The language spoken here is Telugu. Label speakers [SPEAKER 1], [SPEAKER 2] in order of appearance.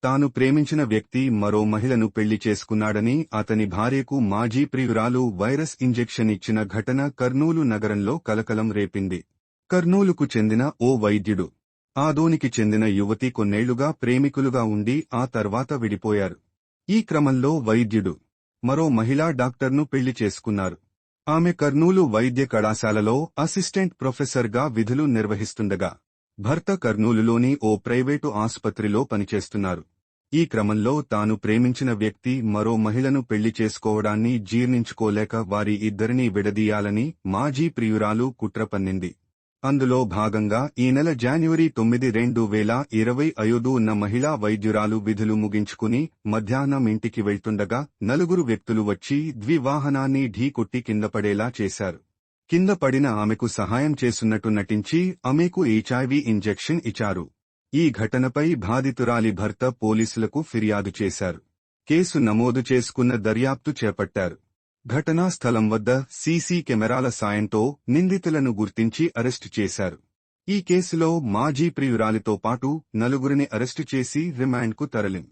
[SPEAKER 1] తాను ప్రేమించిన వ్యక్తి మరో మహిళను పెళ్లి చేసుకున్నాడని అతని భార్యకు మాజీ ప్రియురాలు వైరస్ ఇంజెక్షన్ ఇచ్చిన ఘటన కర్నూలు నగరంలో కలకలం రేపింది. కర్నూలుకు చెందిన ఓ వైద్యుడు, ఆదోనికి చెందిన యువతి కొన్నేళ్లుగా ప్రేమికులుగా ఉండి ఆ తర్వాత విడిపోయారు. ఈ క్రమంలో వైద్యుడు మరో మహిళా డాక్టర్ను పెళ్లి చేసుకున్నారు. ఆమె కర్నూలు వైద్య కళాశాలలో అసిస్టెంట్ ప్రొఫెసర్గా విధులు నిర్వహిస్తుండగా, భర్త కర్నూలులోని ఓ ప్రైవేటు ఆసుపత్రిలో పనిచేస్తున్నారు. ఈ క్రమంలో తాను ప్రేమించిన వ్యక్తి మరో మహిళను పెళ్లి చేసుకోవడాన్ని జీర్ణించుకోలేక వారి ఇద్దరినీ విడదీయాలని మాజీ ప్రియురాలు కుట్ర పన్నింది. అందులో భాగంగా ఈ నెల జనవరి 9, 2025న మహిళా వైద్యురాలు విధులు ముగించుకుని మధ్యాహ్నం ఇంటికి వెళ్తుండగా నలుగురు వ్యక్తులు వచ్చి ద్వివాహనాన్ని ఢీకొట్టి కిందపడేలా చేశారు. కింద పడిన ఆమెకు సహాయం చేస్తున్నట్టు నటించి ఆమెకు HIV ఇంజెక్షన్ ఇచ్చారు. ఈ ఘటనపై బాధితురాలి భర్త పోలీసులకు ఫిర్యాదు చేశారు. కేసు నమోదు చేసుకున్న దర్యాప్తు చేపట్టారు. ఘటనా స్థలం వద్ద సీసీ కెమెరాల సాయంతో నిందితులను గుర్తించి అరెస్టు చేశారు. ఈ కేసులో మాజీ ప్రియురాలితో పాటు నలుగురిని అరెస్టు చేసి రిమాండ్కు తరలించారు.